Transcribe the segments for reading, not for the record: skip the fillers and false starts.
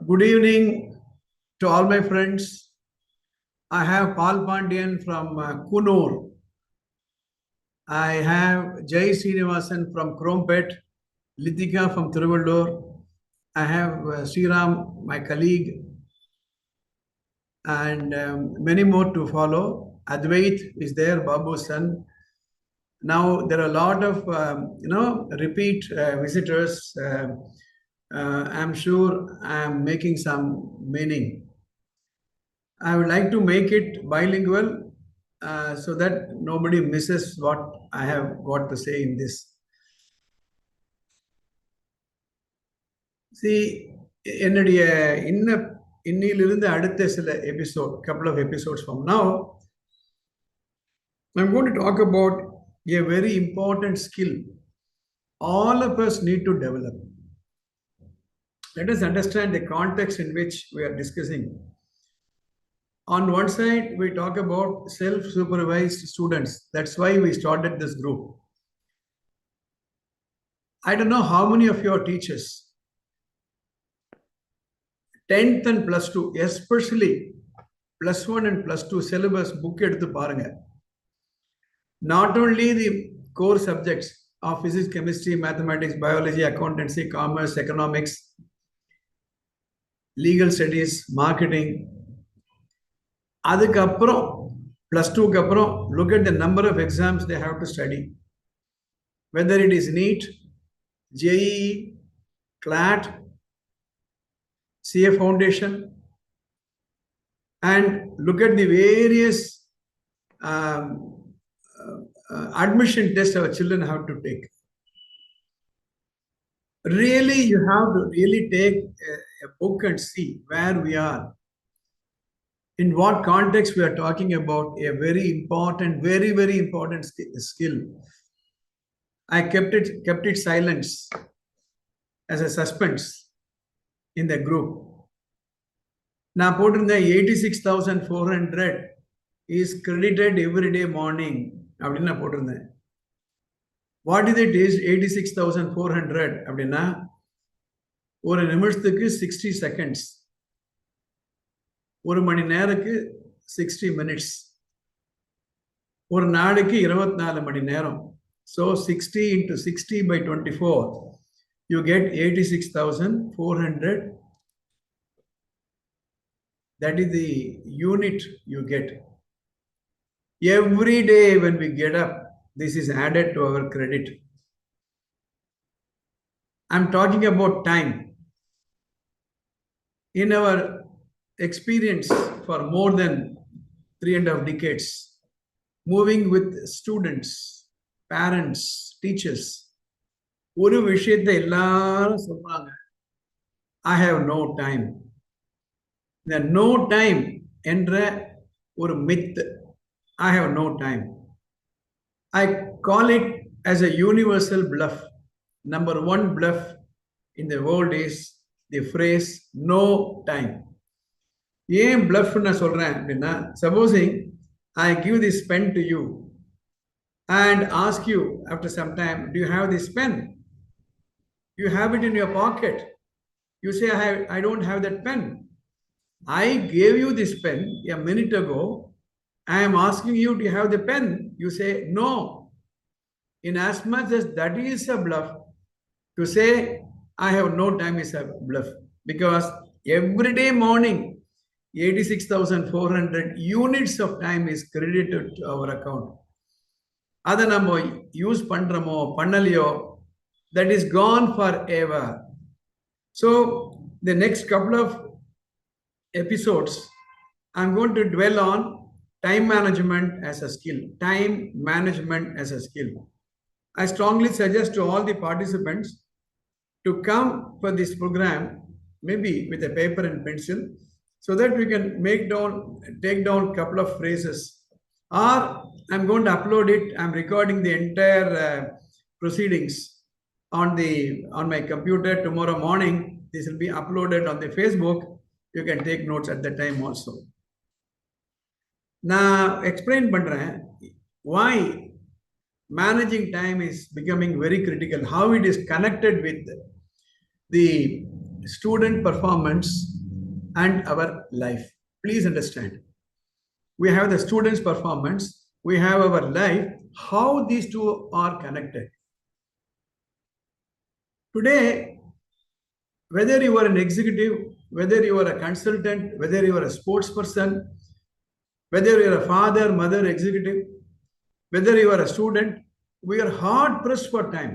Good evening to all my friends. I have Paul Pandian from Kunur. I have Jay Srinivasan from Krompet, Lithika from Thiruvallur. I have Sriram, my colleague, and many more to follow. Advait is there, Babu's son. Now there are a lot of repeat visitors. I'm sure I'm making some meaning. I would like to make it bilingual so that nobody misses what I have got to say in this. See, என்னுடைய இன்னிலிருந்து அடுத்த சில couple of episodes from now, I'm going to talk about a very important skill all of us need to develop. Let us understand the context in which we are discussing. On one side, we talk about self-supervised students. That's why we started this group. I don't know how many of your teachers, 10th and plus 2, especially plus 1 and plus 2 syllabus book eduthu parunga. Not only the core subjects of physics, chemistry, mathematics, biology, accountancy, commerce, economics, legal studies, marketing. அதுக்கப்புறம் plus 2க்கு அப்புறம் look at the number of exams they have to study. Whether it is NEET, JEE, CLAT, CA Foundation, and look at the various admission tests our children have to take. Really, you have to really take a book and see where we are. In what context we are talking about a very important, very, very important skill. I kept it silence as a suspense in the group. Now, put in the 86,400 is credited every day morning. What is it is 86,400? அப்படின்னா ஒரு நிமிஷத்துக்கு 60 seconds. ஒரு மணி நேரத்துக்கு 60 minutes. ஒரு நாளைக்கு 24 மணி நேரம். So 60 into 60 by 24, you get 86,400. That is the unit you get. Every day when we get up, this is added to our credit. I'm talking about time. In our experience for more than 3.5 decades, moving with students, parents, teachers, ஒரு விஷயத்தை எல்லாரும் சொல்றாங்க, I have no time. The no time என்ற ஒரு myth. I have no time. I call it as a universal bluff. Number one bluff in the world is the phrase no time. ஏன் bluff நான் சொல்றேன் அப்படின்னா, supposing I give this pen to you and ask you after some time, do you have this pen? You have it in your pocket. You say, I don't have that pen. I gave you this pen a minute ago. I am asking you, do you have the pen? You say, no. In as much as that is a bluff, to say, I have no time is a bluff. Because every day morning, 86,400 units of time is credited to our account. Adha nammo use pandramo, pannaliyo, that is gone forever. So, the next couple of episodes, I'm going to dwell on time management as a skill. Time management as a skill. I strongly suggest to all the participants to come for this program, maybe with a paper and pencil, so that we can take down a couple of phrases. Or I'm going to upload it. I'm recording the entire proceedings on my computer tomorrow morning. This will be uploaded on the Facebook. You can take notes at that time also. Now, explain பண்றேன் why managing time is becoming very critical, how it is connected with the student performance and our life. Please understand. We have the students' performance, we have our life, how these two are connected. Today, whether you are an executive, whether you are a consultant, whether you are a sports person, whether you are a father, mother, executive, whether you are a student, we are hard pressed for time.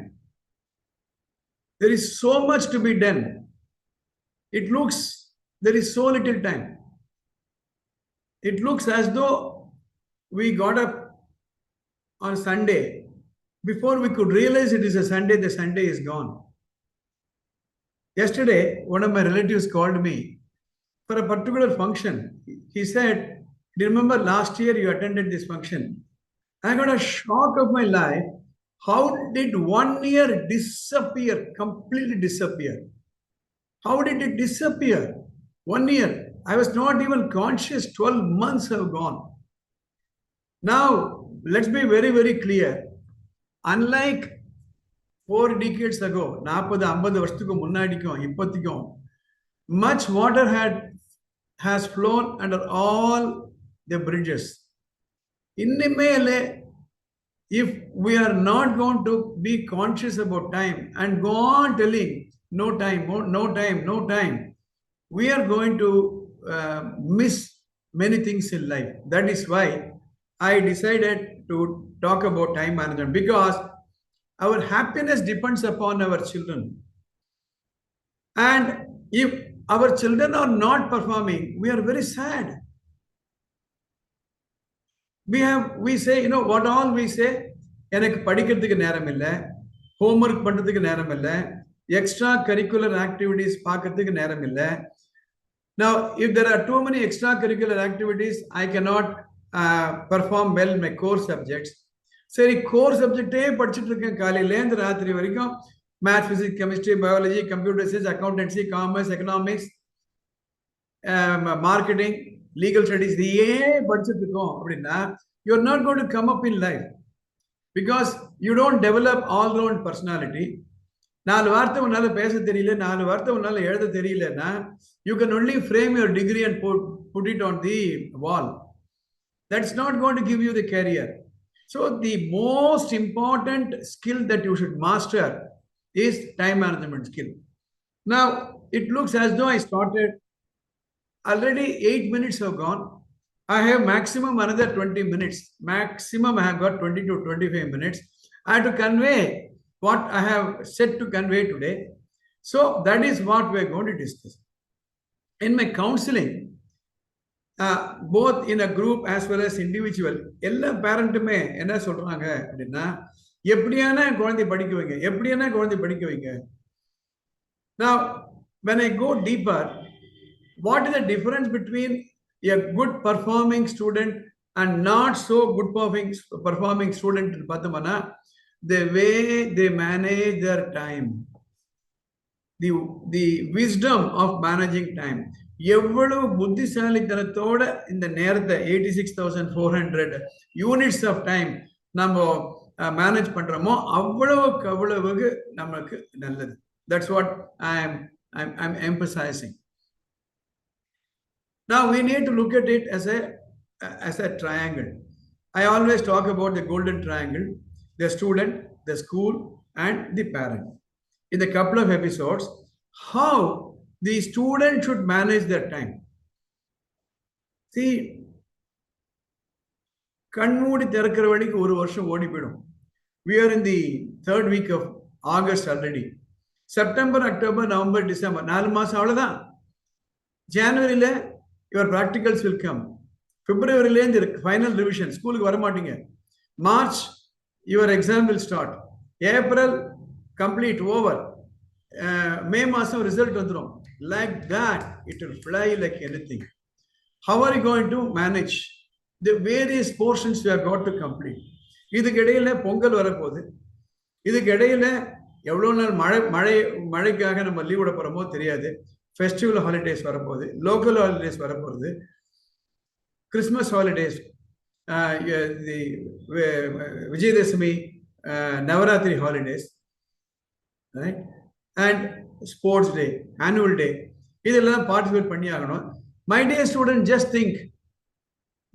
There is so much to be done. It looks there is so little time. It looks as though we got up on Sunday. Before we could realize it is a Sunday, the Sunday is gone. Yesterday, one of my relatives called me for a particular function. He said, "Do you remember last year you attended this function?" I got a shock of my life. How did 1 year disappear, completely disappear? How did it disappear? 1 year. I was not even conscious. 12 months have gone. Now, let's be very, very clear. Unlike 4 decades ago, 40, 50 வருஷத்துக்கு முன்னாடிக்கும் இப்போதைக்கும், much water has flown under all the bridges. Innimele, if we are not going to be conscious about time and go on telling no time, no time, no time, we are going to miss many things in life. That is why I decided to talk about time management, because our happiness depends upon our children. And if our children are not performing, we are very sad. We say, you know, what all we say, எனக்கு படிக்கிறதுக்கு நேரம் இல்லை, homework பண்றதுக்கு நேரம் இல்லை, extra curricular activities பார்க்கறதுக்கு நேரம் இல்லை. Now, if there are too many extracurricular activities, I cannot perform well in my core subjects. சரி, கோர் சப்ஜெக்டே படிச்சுட்டு இருக்கேன் காலையிலேருந்து ராத்திரி வரைக்கும். Maths, physics, chemistry, biology, computer science, accountancy, commerce, economics, marketing, legal studies, இதையே படிச்சுட்டு இருக்கோம் அப்படின்னா, you are not going to come up in life, because you don't develop all round personality. 4 வார்த்தை உன்னால பேச தெரியல, 4 வார்த்தை உன்னால எழுத தெரியலன்னா, you can only frame your degree and put it on the wall. That's not going to give you the career. So the most important skill that you should master is time management skill. Now, it looks as though I started already 8 minutes have gone. I have maximum another 20 minutes. Maximum I have got 20 to 25 minutes. I have to convey what I have said to convey today. So that is what we are going to discuss. In my counseling, both in a group as well as individual, எல்லா பேரண்ட்டுமே என்ன சொல்றாங்க அப்படின்னா, எப்படியான குழந்தை படிக்க வைங்க, எப்படியான குழந்தை படிக்க வைங்க. Now, when I go deeper, what is the difference between a good performing student and not so good performing student? பார்த்தோம்னா, the way they manage their time, the wisdom of managing time. எவ்வளவு புத்திசாலித்தனத்தோட இந்த நேரத்தை 86,400 units of time நம்ம manage பண்றோமோ அவ்வளவுக்கு அவ்வளவுக்கு நமக்கு நல்லது. That's what I'm emphasizing. Now we need to look at it as a triangle. I always talk about the golden triangle: the student, the school, and the parent. In the couple of episodes, how the student should manage their time. See, கண்மூடி திறக்கிற வழிக்கு ஒரு வருஷம் ஓடி போயிடும். We are in the 3rd week of August already. September, October, November, December, 4 மாசம் அவ்வளவுதான். ஜனவரியில your practicals will come. February இந்த final revision, ஸ்கூலுக்கு வர மாட்டீங்க. March, your exam will start. April, complete, over. May மாசம் ரிசல்ட் வந்துடும். Like that, it will fly like anything. How are you going to manage the various portions you have got to complete? இதுக்கு இடையில பொங்கல் வரப்போகுது. இதுக்கு இடையில எவ்வளவு நாள் மழைக்காக நம்ம லீவ் விட போறோமோ தெரியாது. ஃபெஸ்டிவல் ஹாலிடேஸ் வரப்போகுது, லோக்கல் ஹாலிடேஸ் வரப்போகுது, Christmas holidays, Vijayadashami, Navratri holidays, right? And sports day, annual day. இதெல்லாம் participate பண்ணி ஆகணும். My dear student, just think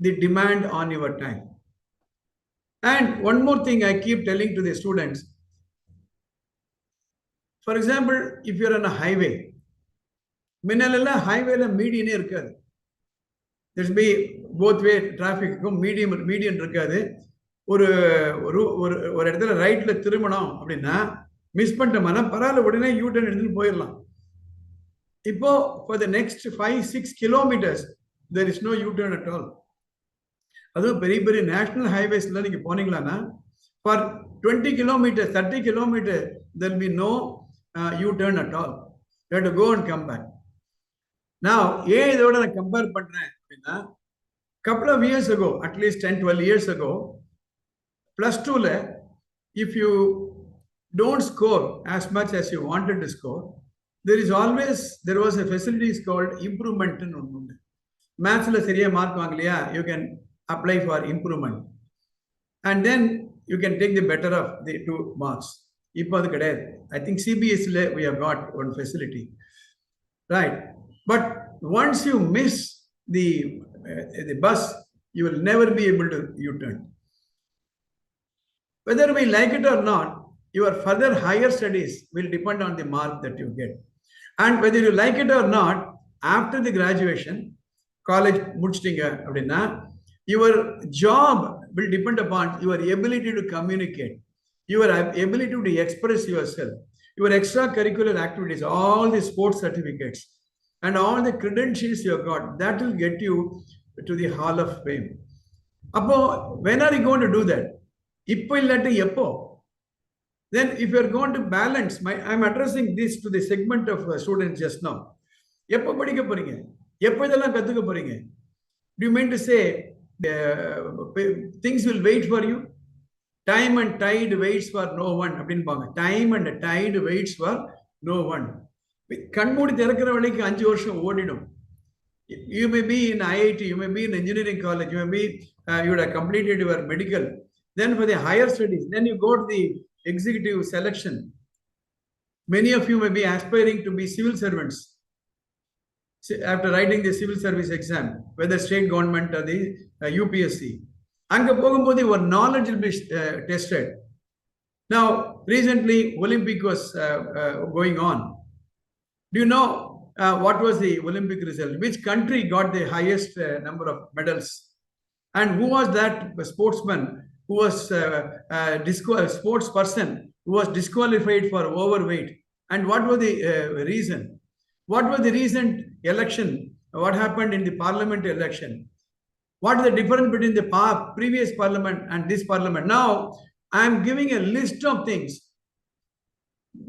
the demand on your time. And one more thing I keep telling to the students. For example, if you're on a highway, முன்னெல்லாம் ஹைவேல மீடியனே இருக்காது. There's be both way traffic median இருக்காது. ஒரு ஒரு இடத்துல ரைட்ல திரும்பணும் அப்படின்னா மிஸ் பண்ணிட்டோம்னா பரவாயில்ல, உடனே யூ டர்ன் எடுத்துட்டு போயிடலாம். இப்போ for the next 5-6 kilometers there is no U-turn at all. அதுவும் பெரிய பெரிய நேஷனல் ஹைவேஸ்ல நீங்க போனீங்களான்னா for 20 kilometers 30 kilometers there will be no U-turn at all. You have to go and come back. Now ஏன் இதோட நான் கம்பேர் பண்றேன் அப்படின்னா, couple of years ago, at least 10-12 years ago, +2 if you don't score as much as you wanted to score, there was a facility called improvement in maths la seriya mark vaangaliya, you can apply for improvement and then you can take the better of the 2 marks. Ipo adu kedai, I think CBSE la we have got one facility, right? But once you miss the bus, you will never be able to U-turn. Whether we like it or not, your further higher studies will depend on the mark that you get. And whether you like it or not, after the graduation, college முடிச்சிட்டீங்க அப்படின்னா, your job will depend upon your ability to communicate, your ability to express yourself, your extracurricular activities, all the sports certificates, and all the credentials you have got, that will get you to the Hall of Fame. Appo, when are you going to do that? Ippo illatti eppo? Then if you are going to balance, I'm addressing this to the segment of students just now. Eppo padikka poringa? Eppo idella kattukka poringa? Do you mean to say things will wait for you? Time and tide waits for no one. Time and tide waits for no one. கண்மூடி திறக்கிற வழிக்கு 5 வருஷம் ஓடிடும். You may be in IIT, you may be in engineering college, you may be, you would have completed your medical. Then for the higher studies, then you go to the executive selection. Many of you may be aspiring to be civil servants after writing the civil service exam, whether state government or the UPSC. Anga pogumbodhu your knowledge will be tested. Now, recently Olympic was going on. Do you know what was the Olympic result? Which country got the highest number of medals? And who was that sportsman who was sports person who was disqualified for overweight? And what was the reason? What was the recent election? What happened in the parliament election? What is the difference between the previous parliament and this parliament? Now, I am giving a list of things.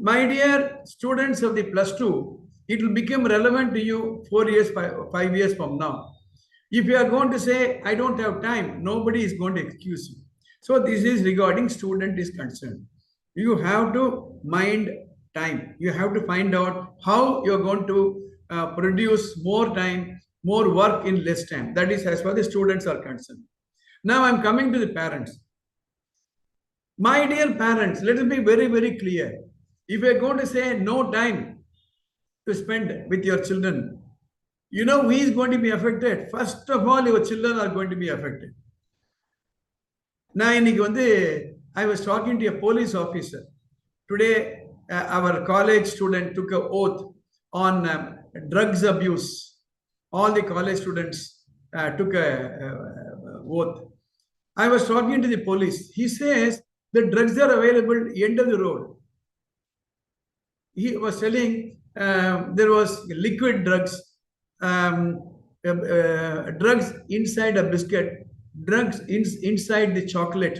My dear students of the +2, it will become relevant to you 4 years, 5 years from now. If you are going to say, I don't have time, nobody is going to excuse you. So this is regarding student is concerned. You have to mind time. You have to find out how you are going to produce more time, more work in less time. That is as far as the students are concerned. Now I'm coming to the parents. My dear parents, let us be very, very clear. If you are going to say no time to spend with your children, you know who is going to be affected? First of all, your children are going to be affected. Now, I was talking to a police officer. Today, our college student took an oath on drugs abuse. All the college students took an oath. I was talking to the police. He says the drugs are available at the end of the road. He was telling there was liquid drugs, drugs inside a biscuit, drugs inside the chocolate.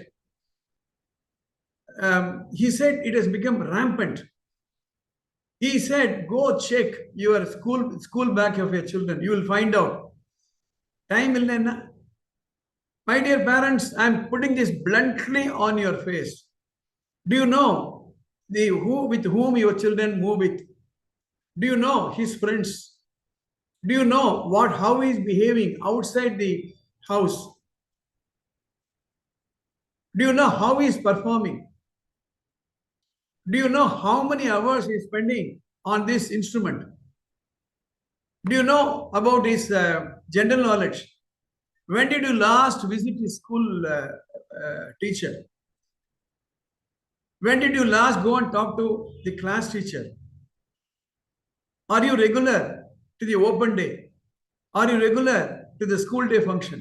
He said it has become rampant. He said, go check your school bag of your children. You will find out. Time illenna. My dear parents, I am putting this bluntly on your face. Do you know with whom your children move with? Do you know his friends? Do you know how he is behaving outside the house? Do you know how he is performing? Do you know how many hours he is spending on this instrument? Do you know about his general knowledge? When did you last visit his school teacher? When did you last go and talk to the class teacher? Are you regular to the open day? Are you regular to the school day function?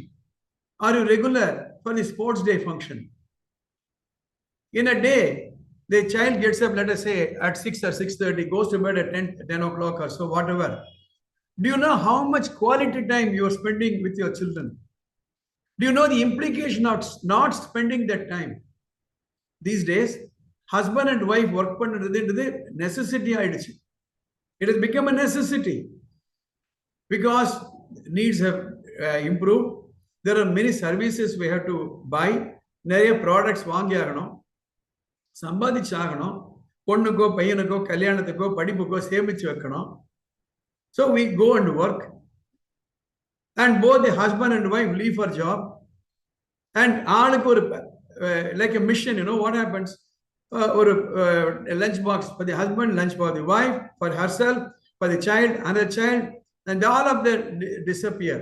Are you regular for the sports day function? In a day, the child gets up, let us say, at 6 or 6:30, goes to bed at 10 o'clock or so, whatever. Do you know how much quality time you are spending with your children? Do you know the implication of not spending that time? These days, husband and wife work பண்ணுறது necessity ஆயிடுச்சு. It has become a necessity because needs have improved. There are many services we have to buy. நிறைய products வாங்கி ஆகணும், சம்பாதிச்சாகணும், பொண்ணுக்கோ பையனுக்கோ கல்யாணத்துக்கோ படிப்புக்கோ சேமிச்சு வைக்கணும். So we go and work, and both the husband and wife leave for job, and ஆளுக்கு ஒரு like a mission, you know what happens? Or a lunch box for the husband, lunch for the wife, for herself, for the child, another child, and all of them disappear.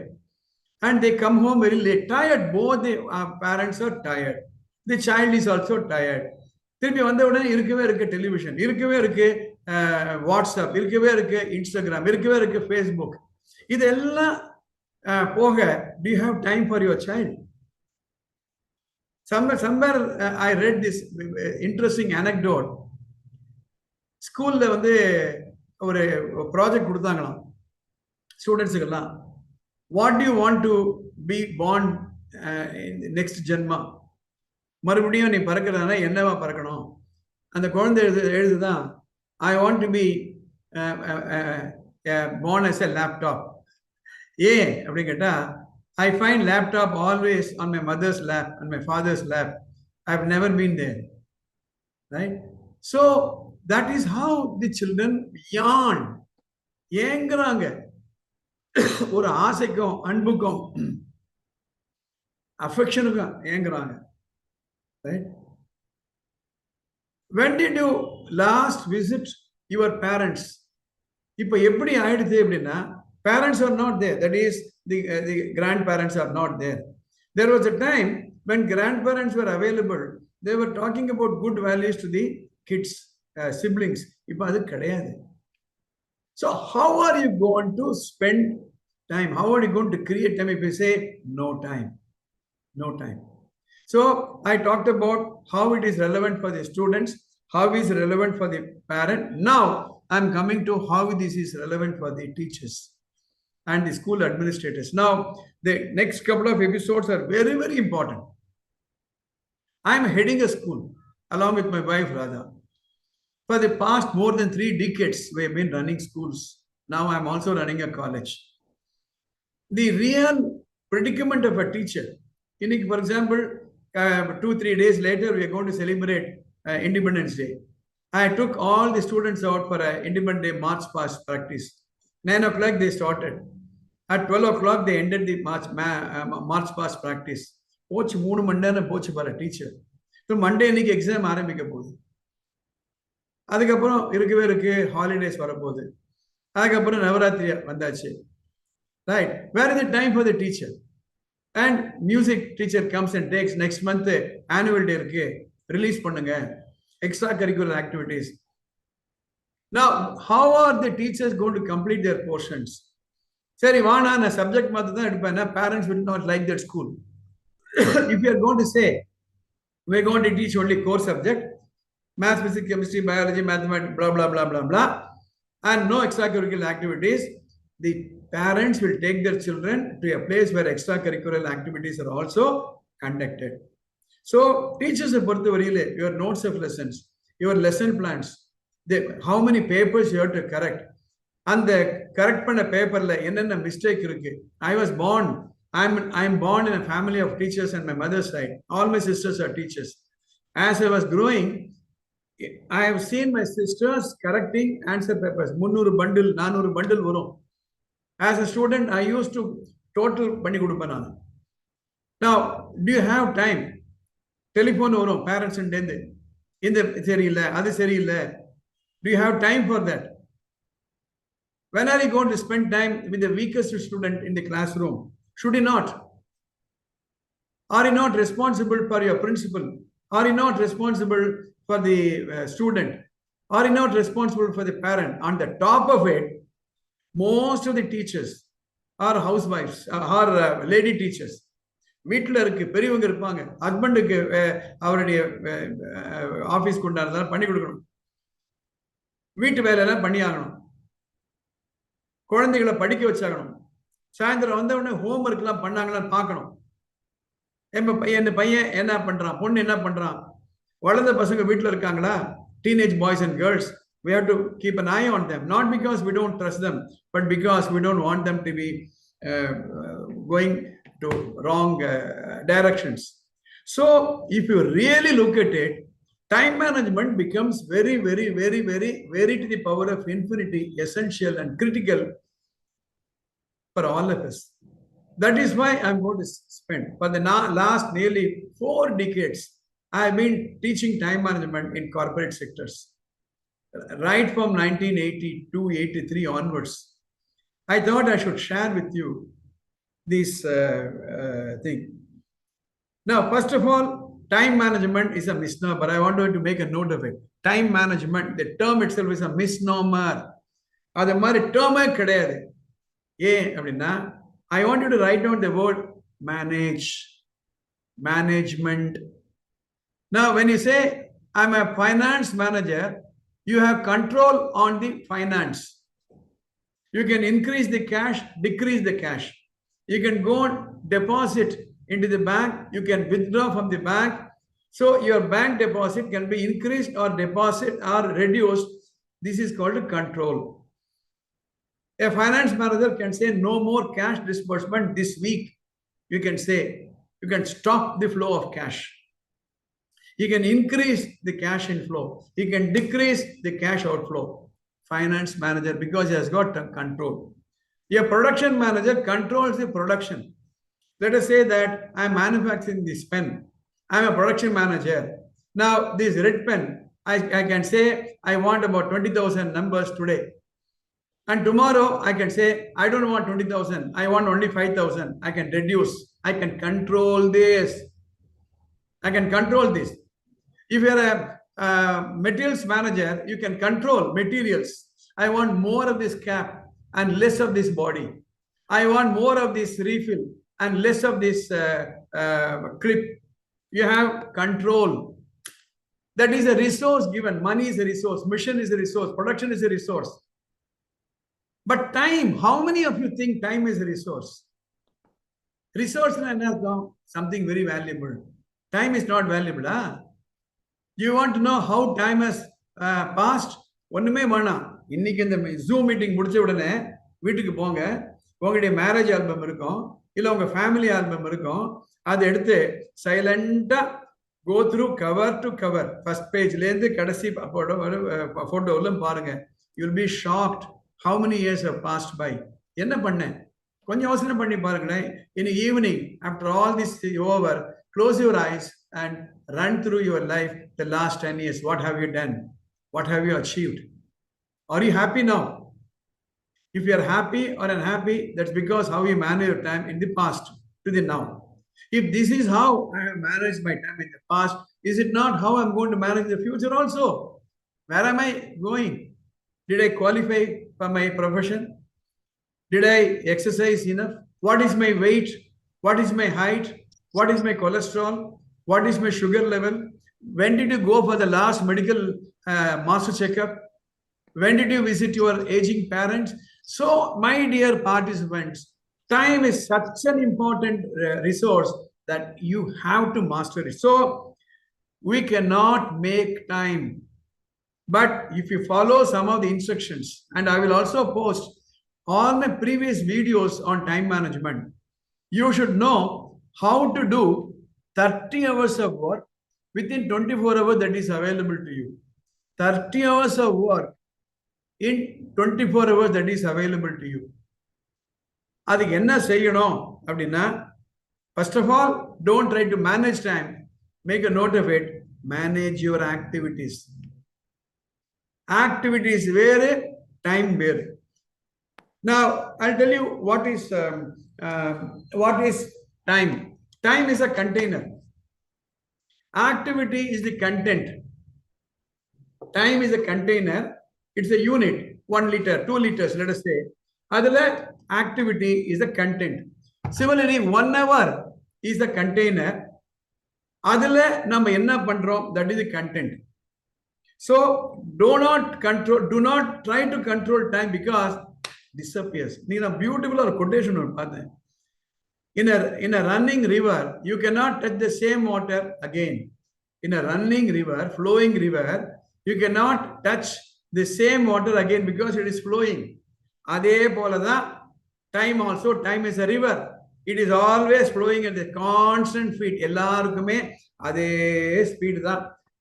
And they come home very late, tired. Both the parents are tired. The child is also tired. திருப்பி வந்த உடனே இருக்கவே இருக்கு television, இருக்கவே இருக்கு WhatsApp, இருக்கவே இருக்கு Instagram, இருக்கவே இருக்கு ஃபேஸ்புக். இதெல்லாம் போக, do you have time for your child? Somewhere I read this interesting anecdote. ஸ்கூல்ல வந்து ஒரு ப்ராஜெக்ட் கொடுத்தாங்களாம் ஸ்டூடெண்ட்ஸுக்கெல்லாம். What do you want to be born next ஜென்மா? மறுபடியும் நீ பறக்கிறதுனா என்னவா பறக்கணும்? அந்த குழந்தை எழுதுதான், I want to be born as a laptop. ஏன் அப்படின்னு கேட்டா, I find laptop always on my mother's lap and my father's lap. I've never been there. Right? So that is how the children yawn. ஏங்குறாங்க ஒரு ஆசைக்கும் அன்புக்கும் அஃபெக்ஷனுக்கும் ஏங்குறாங்க. Right? When did you last visit your parents? இப்போ எப்படி ஆயிடுது அப்படின்னா, parents are not there. That is, the grandparents are not there. There was a time when grandparents were available. They were talking about good values to the kids, siblings. இப்போ அது கிடையாது. So how are you going to spend time? How are you going to create time if you say no time? No time. So I talked about how it is relevant for the students, how it is relevant for the parent. Now I'm coming to how this is relevant for the teachers and the school administrators. Now, the next couple of episodes are very, very important. I'm heading a school along with my wife, Radha. For the past more than 3 decades, we have been running schools. Now I'm also running a college. The real predicament of a teacher, for example, 2-3 days later, we are going to celebrate Independence Day. I took all the students out for an Independence Day march past practice. 9 o'clock they started. At 12 o'clock they ended the march past practice. போச்சு 3 மணி நேரம் போச்சு பாரு teacher. இப்போ Monday இன்னைக்கு exam ஆரம்பிக்க போகுது. அதுக்கப்புறம் இருக்கவே இருக்கு ஹாலிடேஸ் வரப்போகுது. அதுக்கப்புறம் நவராத்திரி வந்தாச்சு. Right, where is the time for the teacher? And music teacher comes and takes next month annual day இருக்கு, ரிலீஸ் பண்ணுங்க extracurricular activities. Now, how are the teachers going to complete their portions? சரி வானா நான் subject மாத்த தான் எடுப்பேன். Parents will not like that school. If you are going to say we are going to teach only core subject, math, physics, chemistry, biology, mathematics, blah blah blah blah blah, and no extracurricular activities, the parents will take their children to a place where extracurricular activities are also conducted. So teachers are பொறுத்தவரையிலே your notes of lessons, your lesson plans, how many papers you have to correct, and the correct பண்ண பேப்பர்ல என்னென்ன mistake இருக்கு. I'm born in a family of teachers on my mother's side. All my sisters are teachers. As I was growing, I have seen my sisters correcting answer papers. 300 bundle 400 bundle வரும். As a student, I used to total பண்ணி கொடுப்பேன் நான். Now, do you have time? Telephone வரும் parents இருந்து, இந்த சரியில்லை அது சரியில்லை. Do you have time for that? When are you going to spend time with the weakest student in the classroom? Should you not? Are you not responsible for your principal? Are you not responsible for the student? Are you not responsible for the parent? On the top of it, most of the teachers are housewives, are lady teachers. வீட்டில் இருக்கு பெரியவங்க இருப்பாங்க, ஹஸ்பண்டுக்கு அவருடைய office கொண்டாடுறதெல்லாம் பண்ணி கொடுக்கணும், வீட்டு வேலையெல்லாம் பண்ணி ஆகணும், குழந்தைகளை படிக்க வச்சாகணும், சாயந்தரம் வந்த உடனே ஹோம் ஒர்க்லாம் பண்ணாங்களான்னு பார்க்கணும். என் பையன் என்ன பண்றான், பொண்ணு என்ன பண்றான், வளர்ந்த பசங்க வீட்டில் இருக்காங்களா, teenage boys and girls, we have to keep an eye on them, not because we don't trust them, but because we don't want them to be going to wrong directions. So if you really look at it, time management becomes very, very, very, very, very to the power of infinity essential and critical for all of us. That is why I'm going to spend for the last nearly 4 decades. I've been teaching time management in corporate sectors, right from 1982-83 onwards. I thought I should share with you this thing. Now, first of all, time management is a misnomer. I want to make a note of it. Time management, the term itself is a misnomer. அது மாதிரி டேர்மே கிடையாது. ஏன் அப்படின்னா, I want you to write down the word manage, management. Now, when you say, I'm a finance manager, you have control on the finance. You can increase the cash, decrease the cash. You can go and deposit into the bank. You can withdraw from the bank. So your bank deposit can be increased or deposit or reduced. This is called control. A finance manager can say no more cash disbursement this week. You can say, you can stop the flow of cash. He can increase the cash inflow. He can decrease the cash outflow. Finance manager, because he has got control. A production manager controls the production. Let us say that I'm manufacturing this pen. I'm a production manager. Now, this red pen, I can say I want about 20,000 numbers today. And tomorrow I can say, I don't want 20,000. I want only 5,000. I can reduce. I can control this. I can control this. If you're a materials manager, you can control materials. I want more of this cap and less of this body. I want more of this refill and less of this clip. You have control. That is a resource given. Money is a resource. Mission is a resource. Production is a resource. But time, how many of you think time is a resource? Resource is something very valuable. Time is not valuable. Huh? You want to know how time has passed? ஒண்ணுமே வேணாம். இன்னைக்கு இந்த zoom meeting முடிச்ச உடனே வீட்டுக்கு போங்க, உங்களுடைய marriage album இருக்கும், இல்ல உங்க ஃபேமிலி ஆல்பம் இருக்கும், அதை எடுத்து சைலண்டா go through cover to cover, first பேஜ்ல இருந்து கடைசி போட்டோவிலும் பாருங்க. You'll be shocked how many years have passed by. என்ன பண்ணேன் கொஞ்சம் யோசனை பண்ணி பாருங்களேன். in the evening, after all this is over, close your eyes and run through your life the last 10 years. What have you done? What have you achieved? Are you happy now? If you are happy or unhappy, that's because how you manage your time in the past to the now. If this is how I have managed my time in the past, is it not how I'm going to manage the future also? Where am I going? Did I qualify for my profession? Did I exercise enough? What is my weight? What is my height? What is my cholesterol? What is my sugar level? When did you go for the last medical master checkup? When did you visit your aging parents? So, my dear participants, time is such an important resource that you have to master it. So, we cannot make time. But if you follow some of the instructions, and I will also post all my previous videos on time management, you should know how to do 30 hours of work within 24 hours that is available to you. 30 hours of work in 24 hours that is available to you. அதுக்கு என்ன செய்யணும் அப்படின்னா, first of all, don't try to manage time. Make a note of it. Manage your activities. Activities வேறு, time வேறு. Now, I'll tell you what is time. Time is a container. Activity is the content. Time is a container. It's a unit, 1 liter, 2 liters, let us say. Adala activity is a content. Similarly, 1 hour is the container. Adala nama enna pandrom, that is the content. So do not try to control time because disappears. Nina beautiful or quotation. In a running river, you cannot touch the same water again. In a running river, flowing river, you cannot touch the same water again because it is flowing. Adhe polada, time also, time is a river. It is always flowing at a constant speed. Ellarkume adhe speed da.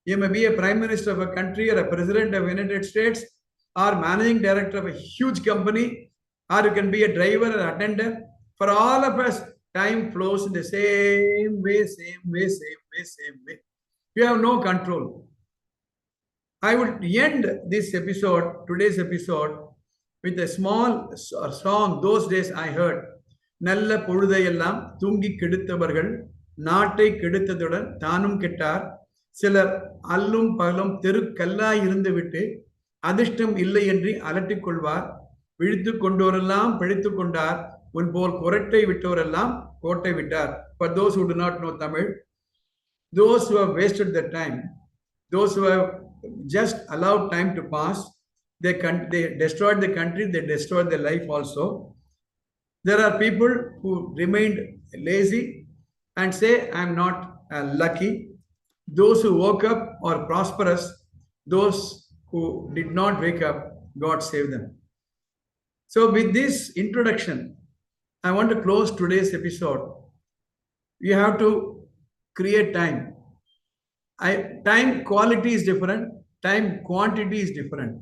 You may be a prime minister of a country or a president of the United States or managing director of a huge company, or you can be a driver or attendant. For all of us, time flows in the same way. You have no control. I would end this episode, today's episode, with a small song. Those days I heard. நல்ல பொழுதையெல்லாம் தூங்கி கெடுத்தவர்கள் நாட்டை கெடுத்ததுடன் தானும் கெட்டார். சிலர் அல்லும் பகலும் தெருக்கல்லாய் இருந்துவிட்டு அதிர்ஷ்டம் இல்லை என்று அலட்டிக் கொள்வார். விழித்து கொண்டோரெல்லாம் பிழைத்துக் கொண்டார். உன் போல் குரட்டை விட்டோரெல்லாம் கோட்டை விட்டார். For those who do not know Tamil, those who have wasted their time, those who have just allowed time to pass, they destroyed the country, they destroyed their life also. There are people who remained lazy and say, I'm not lucky. Those who woke up are prosperous. Those who did not wake up, God save them. So with this introduction, I want to close today's episode. You have to create time. Time quality is different. Time quantity is different.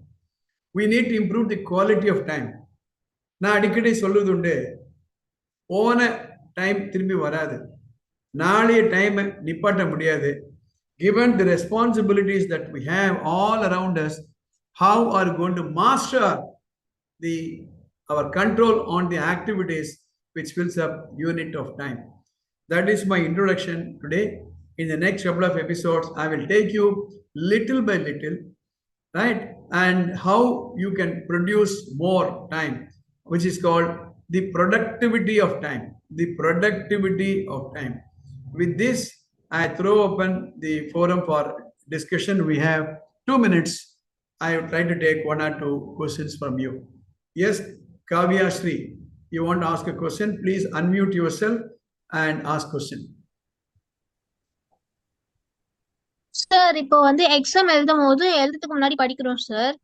We need to improve the quality of time. நான் அடிக்கடி சொல்லுதுண்டு, போன time திரும்பி வராது, நாளைய time நிப்பாட்ட முடியாது. Given the responsibilities that we have all around us, how are we going to master our control on the activities which fills up unit of time? That is my introduction today. In the next couple of episodes, I will take you little by little, right? And how you can produce more time, which is called the productivity of time. The productivity of time. With this, I throw open the forum for discussion. We have 2 minutes. I will try to take 1 or 2 questions from you. Yes, Kavya Sri, you want to ask a question? Please unmute yourself and ask question. Sir, இப்போ வந்து exam எழுதும் போது எழுதுறதுக்கு முன்னாடி படிக்கிறோம் sir.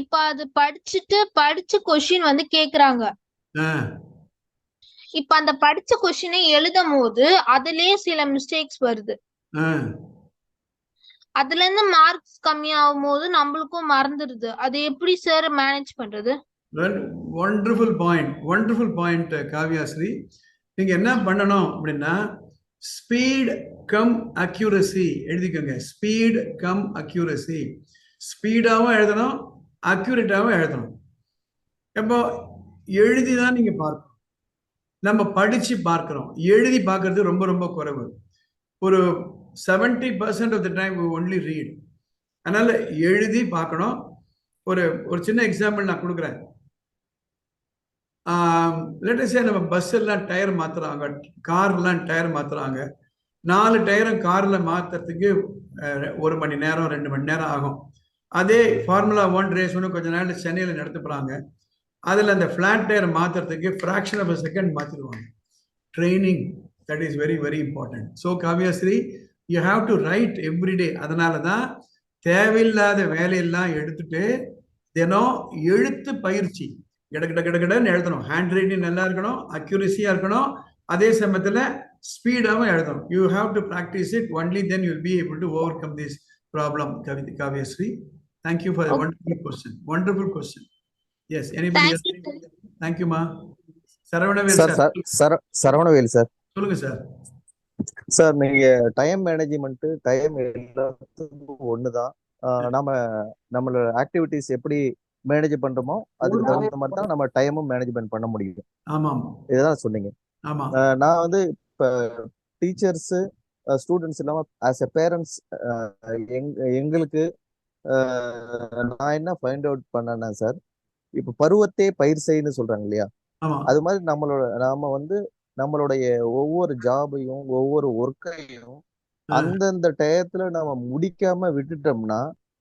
இப்ப அது படிச்ச கொஸ்டின் வந்து கேக்குறாங்க. இப்ப அந்த படிச்ச கொஸ்டினை எழுதும் போது அதுலயே சில மிஸ்டேக்ஸ் வருது. அதுல இருந்து மார்க்ஸ் கம்மியாகும் போது நம்மளுக்கும் மறந்துடுது. அது எப்படி சார் மேனேஜ் பண்றது? Wonderful point, Kavya Sri. நீங்க என்ன பண்ணணும் அப்படின்னா, ஸ்பீட் கம் அக்யூரசி எழுதிக்கோங்க. Speed cum accuracy. ஸ்பீடாகவும் எழுதணும், அக்யூரேட்டாகவும் எழுதணும். இப்போ எழுதிதான் நீங்க பார்க்கணும். நம்ம படிச்சு பார்க்கிறோம், எழுதி பார்க்கறது ரொம்ப ரொம்ப குறைவு. ஒரு 70% of the time we only read. அதனால எழுதி பார்க்கணும். ஒரு சின்ன எக்ஸாம்பிள் நான் கொடுக்குறேன். லெட் அஸ் சே நம்ம பஸ் எல்லாம் டயர் மாத்துறாங்க, கார்லாம் டயர் மாத்துறாங்க. 4 டயரும் கார்ல மாத்துறதுக்கு 1 மணி நேரம் 2 மணி நேரம் ஆகும். அதே ஃபார்முலா 1 ரேஸ் ஒன்று கொஞ்ச நேரம் சென்னையில் நடத்த போறாங்க. அதில் அந்த ஃபிளாட் டயர் மாத்துறதுக்கு ஃப்ராக்ஷன் ஆஃப் அ செகண்ட் மாத்திடுவாங்க. Training, that is very very important. So Kavyasri, you have to write everyday. அதனால தான் தேவையில்லாத வேலையெல்லாம் எடுத்துட்டு தினம் எழுத்து பயிற்சி கடன்னு எழுதணும். ஹேண்ட் ரைட்டிங் நல்லா இருக்கணும், அக்யூரஸியா இருக்கணும், அதே சமயத்தில் ஸ்பீடாகவும் எழுதணும். You have to practice it. Only then you will be able to over come this problem. Kavyasri, thank you for a wonderful question. Yes, anybody else? Thank you, ma. Saravanavel sir. Saravaнаvel sir. சொல்லுங்க sir. Sir, நீங்க time management, time எல்லாத்துக்கும் ஒண்ணுதான். நம்மளோட activities எப்படி manage பண்றோமோ அதுக்கு தகுந்த மாதிரி தான் நம்ம டைமும் மேனேஜ்மெண்ட் பண்ண முடியும். ஆமாம் இதுதான் சொன்னீங்க. ஆமாம் நான் வந்து இப்ப டீச்சர்ஸ் ஸ்டூடெண்ட்ஸ் இல்லாம ஆஸ் எ பேரண்ட்ஸ் எங்களுக்கு நான் என்ன ஃபைண்ட் அவுட் பண்ணேன்னா சார், இப்ப பருவத்தே பயிர் செய்யன்னு சொல்றாங்க இல்லையா, ஆமாம் அது மாதிரி நாம வந்து நம்மளுடைய ஒவ்வொரு ஜாபையும் ஒவ்வொரு ஒர்க்கையும் அந்தந்த டயத்துல நம்ம முடிக்காம விட்டுட்டோம்னா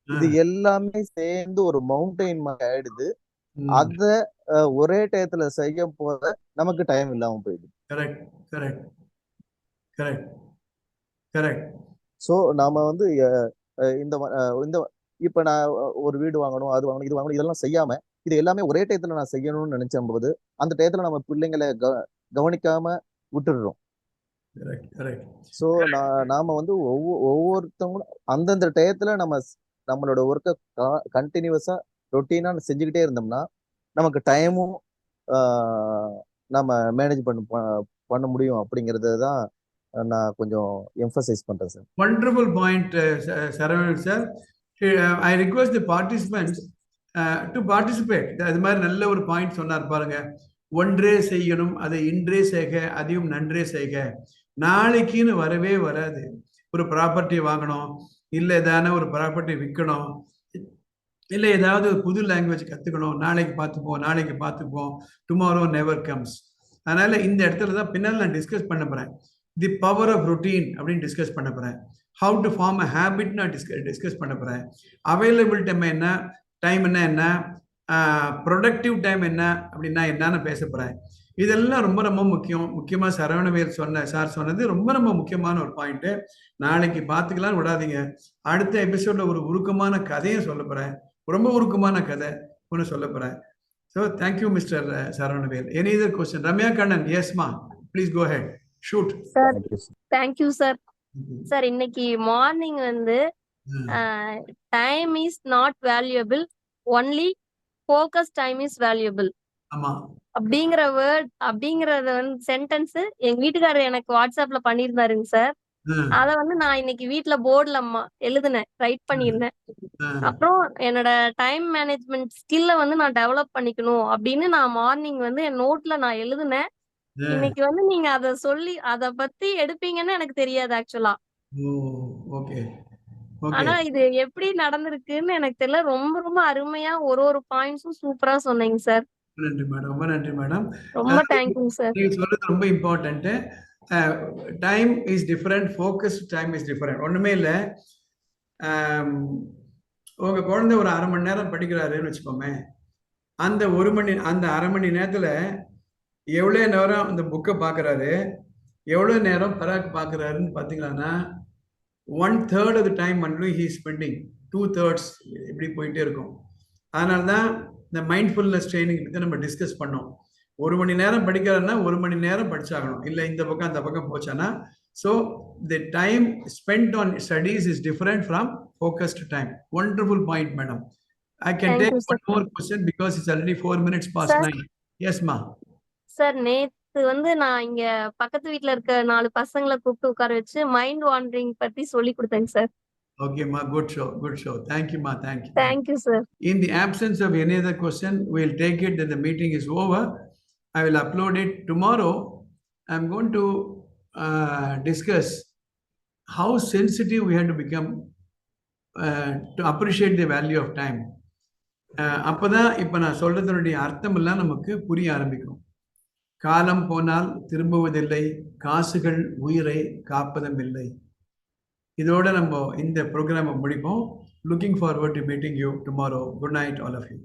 இது எல்லாமே சேர்ந்து ஒரு மவுண்டெயின் மாதிரி ஆயிடுது. அத ஒரே டயத்துல செய்ய போத நமக்கு டைம் இல்லாம போயிடுது. Correct correct correct correct. So நாம வந்து இந்த இந்த இப்ப நான் ஒரு வீடு வாங்கணும், அது வாங்கணும், இது வாங்கணும், இதெல்லாம் செய்யாம இது எல்லாமே ஒரே டயத்துல நான் செய்யணும்னு நினைச்சும் போது அந்த டயத்துல நம்ம பிள்ளைங்களை கவனிக்காம விட்டுடுறோம். ஸோ நாம வந்து ஒவ்வொருத்தவங்களும் அந்தந்த டயத்துல நம்மளோட ஒர்க்கை கண்டினியூஸா ரொட்டீனா செஞ்சுக்கிட்டே இருந்தோம்னா நமக்கு டைமும் நம்ம மேனேஜ் பண்ண முடியும் அப்படிங்கறது தான் நான் கொஞ்சம் எம்பசைஸ் பண்றேன் sir. Wonderful point Saravanan sir. I request the participants to participate. அது மாதிரி நல்ல ஒரு பாயிண்ட் சொன்னார் பாருங்க. ஒன்றே செய்யணும், அதை இன்றே செய்க, அதையும் நன்றே செய்க. நாளைக்குன்னு வரவே வராது. ஒரு ப்ராப்பர்ட்டி வாங்கணும், இல்லை ஏதான ஒரு ப்ராப்பர்ட்டி விற்கணும், இல்லை ஏதாவது ஒரு புது லாங்குவேஜ் கற்றுக்கணும், நாளைக்கு பார்த்துப்போம், டுமாரோ நெவர் கம்ஸ். அதனால இந்த இடத்துல தான் பின்னால் நான் டிஸ்கஸ் பண்ண போறேன். தி பவர் ஆஃப் ரொட்டீன் அப்படின்னு டிஸ்கஸ் பண்ண போறேன். How to form a habit நான் டிஸ்கஸ் பண்ண போறேன். அவைலபிள் டைம் என்ன, ப்ரொடக்டிவ் டைம் என்ன அப்படின்னா என்னன்னு பேச போறேன். இதெல்லாம் ரொம்ப ரொம்ப முக்கியமா சரவணவேல் சார் சொன்னது ரொம்ப ரொம்ப முக்கியமான ஒரு பாயிண்ட். நாளைக்கு பார்த்துக்கலாம், விடாதீங்க. அடுத்த எபிசோட்ல ஒரு உருக்கமான கதையை சொல்ல போறேன். ரொம்ப உருக்கமான கதை ஒன்று சொல்ல போறேன். So thank you mister Saravanavel. Any other question? Ramya Kannan, எஸ்மா, please go ahead, shoot. Sir thank you sir. Sir இன்னைக்கு மார்னிங் வந்து time is not valuable, only focus time is valuable அப்படிங்கிற அப்படிங்கறத வந்து சென்டென்ஸ் எங்க வீட்டுக்காரர் எனக்கு வாட்ஸ்அப்ல பண்ணியிருந்தாருங்க சார். அத வந்து நான் இன்னைக்கு வீட்டுல போர்டுல எழுதுனேன், ரைட் பண்ணியிருந்தேன். அப்புறம் என்னோட டைம் மேனேஜ்மெண்ட் ஸ்கில்ல வந்து நான் டெவலப் பண்ணிக்கணும் அப்படின்னு நான் மார்னிங் வந்து என் நோட்ல நான் எழுதுனேன். இன்னைக்கு வந்து நீங்க அத சொல்லி அத பத்தி எடுப்பீங்கன்னு எனக்கு தெரியாது ஆக்சுவலா. ஆனா இது எப்படி நடந்திருக்குன்னு எனக்கு தெரியல. ரொம்ப ரொம்ப அருமையா ஒரு பாயிண்ட்ஸும் சூப்பரா சொன்னீங்க சார். நன்றி மேடம், ரொம்ப நன்றி மேடம். ரொம்ப தேங்க்யூ சார். நீங்க சொல்றது ரொம்ப important. Time is different, focus time is different. ஒண்ணுமே இல்லை, உங்க குழந்தை ஒரு 1/2 மணி நேரம் படிக்கிறாருன்னு வச்சுக்கோமே, அந்த 1/2 மணி நேரத்துல எவ்வளவு நேரம் அந்த புக்கை பாக்குறாரு, எவ்வளவு நேரம் பராக் பாக்குறாருன்னு பாத்தீங்கன்னா 1/3 of the time only he is spending, 2/3 இப்படி போயிட்டே இருக்கும். அதனால்தான் இந்த மைண்ட்ஃபுல்னஸ் ட்ரைனிங் பற்றி நம்ம டிஸ்கஸ் பண்ணோம். 1 மணி நேரம் படிக்கிறாருன்னா 1 மணி நேரம் படிச்சாகணும், இல்லை இந்த பக்கம் அந்த பக்கம் போச்சானா. So the time spend on studies is different from focused time. Wonderful point madam. I can take one more question because it's already 4 minutes past 9. Yes ma. Sir நேத்து வந்து நான் இங்க பக்கத்து வீட்ல இருக்க 4 பசங்களை கூப்பிட்டு உட்கார வச்சு மைண்ட் வாண்டரிங் பத்தி சொல்லி கொடுத்தேங்க sir. Okay ma, good show. Thank you ma, thank you sir. In the absence of any other question, we'll take it that the meeting is over. I will upload it tomorrow. I'm going to discuss how sensitive we have to become to appreciate the value of time. அப்பதான் இப்ப நான் சொல்றதனுடைய அர்த்தம் எல்லாம் நமக்கு புரிய ஆரம்பிக்கும். காலம் போனால் திரும்புவதில்லை, காசுகள் உயிரை காப்பதும் இல்லை. இதோட நம்ம இந்த ப்ரோக்ராமை முடிப்போம். Looking forward to meeting you tomorrow. Good night all of you.